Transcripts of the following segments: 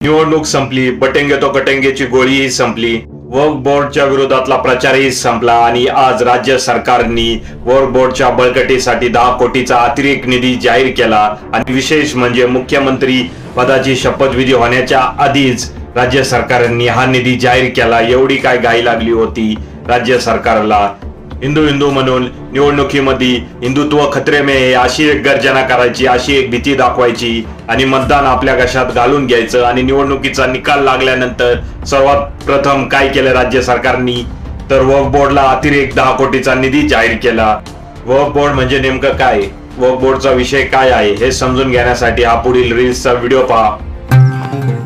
निवडणूक संपली, बटेंगे तो कटेंगेची गोळीही संपली, वक्फ बोर्डच्या विरोधातला प्रचारही संपला आणि आज राज्य सरकारने वक्फ बोर्डच्या बळकटीसाठी 10 कोटीचा अतिरिक्त निधी जाहीर केला. आणि विशेष म्हणजे मुख्यमंत्री पदाची शपथविधी होण्याच्या आधीच राज्य सरकारने हा निधी जाहीर केला. एवढी काय घाई लागली होती राज्य सरकारला? हिंदू हिंदू म्हणून निवडणुकीमध्ये हिंदुत्व खतरे में है अशी एक गर्जना करायची, अशी एक भीती दाखवायची आणि मतदान आपल्या घशात घालून घ्यायचं. आणि निवडणुकीचा निकाल लागल्यानंतर सर्वात प्रथम काय केलं राज्य सरकारने, तर वक्फ बोर्डला अतिरिक्त 10 कोटीचा निधी जाहीर केला. वक्फ बोर्ड म्हणजे नेमकं काय, वक्फ बोर्डचा विषय काय आहे हे समजून घेण्यासाठी हा पुढील रील्सचा व्हिडिओ पहा.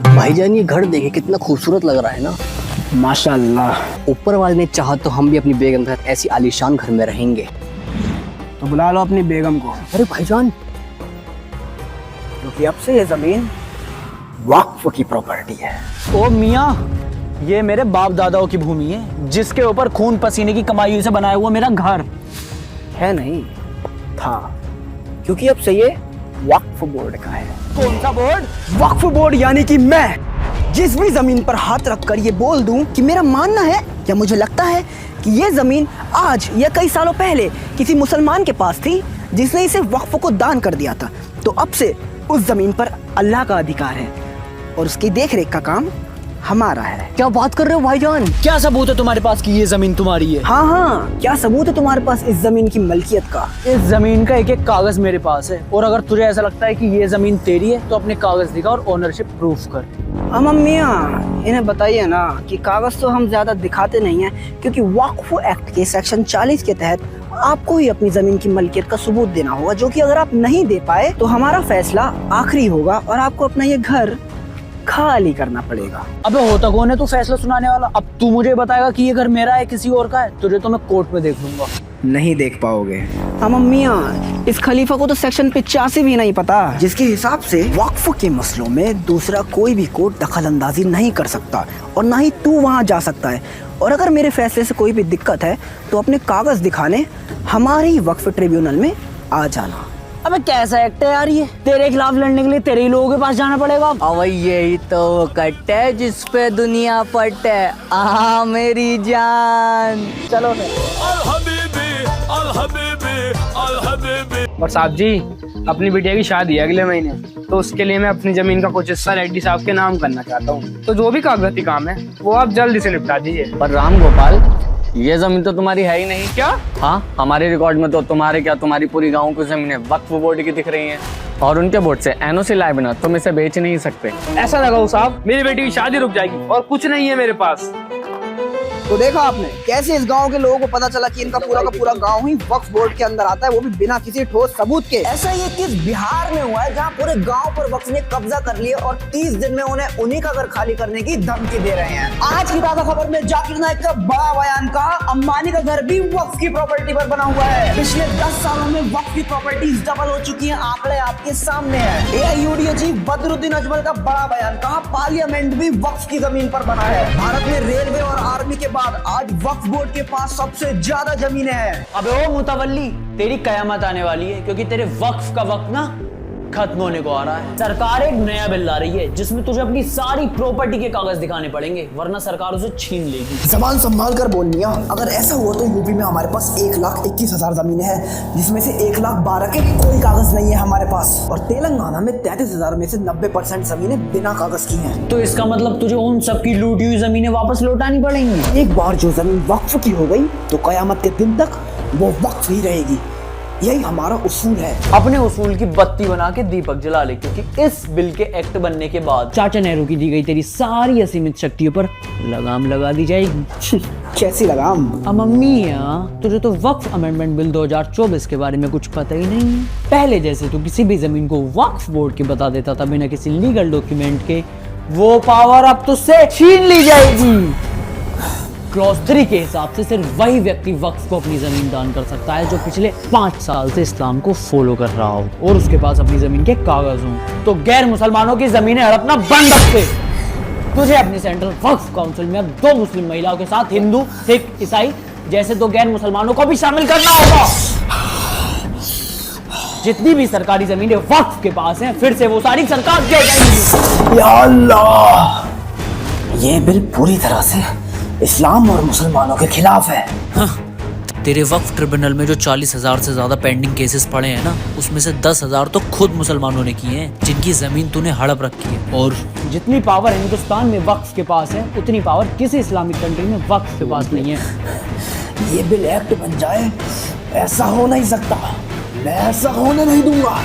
भाईजान ये घर देखे कितना खूबसूरत लग रहा है ना, माशाल्लाह। ऊपर वाले ने चाहा तो हम भी अपनी बेगम के साथ ऐसी आलीशान घर में रहेंगे। तो बुला लो अपनी बेगम को। अरे भाईजान, क्योंकि अब से ये जमीन वक्फ की प्रॉपर्टी है। ओ मियाँ, ये मेरे बाप दादाओं की भूमि है जिसके ऊपर खून पसीने की कमाई से बनाया हुआ मेरा घर है नहीं था, क्योंकि अब से ये वक्फ बोर्ड का है। कौन सा बोर्ड? वक्फ बोर्ड यानी कि मैं जिस भी जमीन पर हाथ रखकर ये बोल दूं कि मेरा मानना है या मुझे लगता है कि ये जमीन आज या कई सालों पहले किसी मुसलमान के पास थी जिसने इसे वक्फ को दान कर दिया था, तो अब से उस जमीन पर अल्लाह का अधिकार है और उसकी देखरेख का काम हमारा है। क्या बात कर रहे हो भाईजान? क्या सबूत है तुम्हारे पास कि ये जमीन तुम्हारी है? हाँ हाँ, क्या सबूत है तुम्हारे पास इस जमीन की मलकियत का? इस जमीन का एक एक कागज मेरे पास है, और अगर तुझे ऐसा लगता है कि ये जमीन तेरी है तो अपने कागज दिखा और ओनरशिप प्रूफ कर। हम अम्मियाँ इन्हें बताइए ना कि कागज तो हम ज्यादा दिखाते नहीं हैं, क्योंकि वक्फ एक्ट के सेक्शन 40 के तहत आपको ही अपनी जमीन की मलकियत का सबूत देना होगा, जो कि अगर आप नहीं दे पाए तो हमारा फैसला आखिरी होगा और आपको अपना ये घर खाली करना पड़ेगा। अबे होता कौन है तू फैसला सुनाने वाला? अब तू मुझे बताएगा कि ये घर मेरा है किसी और का है? तुझे तो मैं कोर्ट में देख लूंगा। नहीं देख पाओगे। हम अम्मियाँ, इस खलीफा को तो सेक्शन 85 भी नहीं पता, जिसके हिसाब से वक्फ के मसलों में दूसरा कोई भी कोर्ट दखल अंदाजी नहीं कर सकता और ना ही तू वहाँ जा सकता है। और अगर मेरे फैसले से कोई भी दिक्कत है तो अपने कागज दिखाने हमारे ही वक्फ ट्रिब्यूनल में आ जाना। अबे कैसा एक्ट है यार ये? तेरे खिलाफ लड़ने के लिए तेरे ही लोगों के पास जाना पड़ेगा। अब यही तो कट है जिस पे दुनिया पट है। आ मेरी जान, चलो और साहब जी, अपनी बिटिया की शादी है अगले महीने, तो उसके लिए मैं अपनी जमीन का कुछ हिस्सा रेड्डी साहब के नाम करना चाहता हूँ। तो जो भी कागजाती काम है वो आप जल्दी से निपटा दीजिए। पर राम गोपाल, ये जमीन तो तुम्हारी है ही नहीं। क्या? हाँ, हमारे रिकॉर्ड में तो तुम्हारे क्या, तुम्हारी पूरी गांव की जमीनें वक्फ बोर्ड की दिख रही हैं और उनके बोर्ड से एनओसी लाए बिना तुम इसे बेच नहीं सकते। ऐसा लगाओ साहब, मेरी बेटी की शादी रुक जाएगी और कुछ नहीं है मेरे पास। तो देखा आपने कैसे इस गांव के लोगों को पता चला कि इनका पूरा का पूरा गांव ही वक्फ बोर्ड के अंदर आता है, वो भी बिना किसी ठोस सबूत के। ऐसा ये किस बिहार में हुआ है जहां पूरे गांव पर वक्फ ने कब्जा कर लिया और 30 दिन में उन्हें उन्हीं का घर खाली करने की धमकी दे रहे हैं। आज की ताजा खबर में जाकिर नाइक का बड़ा बयान का, अंबानी का घर भी वक्फ की प्रॉपर्टी पर बना हुआ है। पिछले 10 सालों में वक्फ की प्रॉपर्टीज डबल हो चुकी है, आंकड़े आपके सामने है। एआईयूडीए चीफ बदरुद्दीन अजमल का बड़ा बयान, कहा पार्लियामेंट भी वक्फ की जमीन पर बना है। भारत में रेलवे और आर्मी के बाद आज वक्फ बोर्ड के पास सबसे ज्यादा जमीनें हैं। अबे ओ मुतवल्ली, तेरी कयामत आने वाली है, क्योंकि तेरे वक्फ का वक्त ना खत्म होने को आ रहा है। सरकार एक नया बिल ला रही है जिसमें तुझे अपनी सारी प्रॉपर्टी के कागज दिखाने पड़ेंगे, वरना सरकार उसे छीन लेगी। जबान संभाल कर बोल मियां, अगर ऐसा हुआ तो यूपी में हमारे पास 1,21,000 जमीनें हैं, जिसमें से 1,12,000 के कोई कागज नहीं है हमारे पास, और तेलंगाना में 33,000 में से 90% जमीनें बिना कागज की हैं। तो इसका मतलब तुझे उन सबकी लूटी हुई जमीनें वापस लौटानी पड़ेंगी। एक बार जो जमीन वक्फ की हो गई तो कयामत के दिन तक वो वक्फ ही रहेगी। यही हमारा उसूल है। अपने उसूल की बत्ती बना के दीपक जला ले, क्योंकि इस बिल के एक्ट बनने के बाद चाचा नेहरू की दी गई तेरी सारी असीमित शक्तियों पर लगाम लगा दी जाएगी। कैसी लगाम? मम्मी यार, तुझे तो वक्फ अमेंडमेंट बिल 2024 के बारे में कुछ पता ही नहीं है। पहले जैसे तू किसी भी जमीन को वक्फ बोर्ड के बता देता था बिना किसी लीगल डॉक्यूमेंट के, वो पावर अब तुझसे छीन ली जाएगी। क्लॉज 3 के हिसाब से सिर्फ वही व्यक्ति वक्फ को अपनी जमीन दान कर सकता है जो पिछले 5 साल से इस्लाम को फॉलो कर रहा हो और उसके पास अपनी जमीन के कागज हों। तो गैर मुसलमानों की जमीनें हड़पना बंद रख दे। तुझे अपनी सेंट्रल वक्फ काउंसिल में अब 2 मुस्लिम महिलाओं के साथ हिंदू, सिख, ईसाई जैसे 2 गैर मुसलमानों को भी शामिल करना होगा। जितनी भी सरकारी जमीनें वक्फ के पास हैं फिर से वो सारी सरकार की हो जाएंगी। या अल्लाह, ये बिल पूरी तरह से इस्लाम और मुसलमानों के खिलाफ है। तेरे वक्फ ट्रिब्यूनल में जो 40,000 से ज्यादा पेंडिंग केसेस पड़े हैं ना, उसमें से 10,000 तो खुद मुसलमानों ने किए हैं, जिनकी जमीन तूने हड़प रखी है। और जितनी पावर हिंदुस्तान में वक्फ के पास है उतनी पावर किसी इस्लामिक कंट्री में वक्फ के पास नहीं है। ये बिल एक्ट बन जाए, ऐसा हो नहीं सकता, मैं ऐसा होने नहीं दूंगा।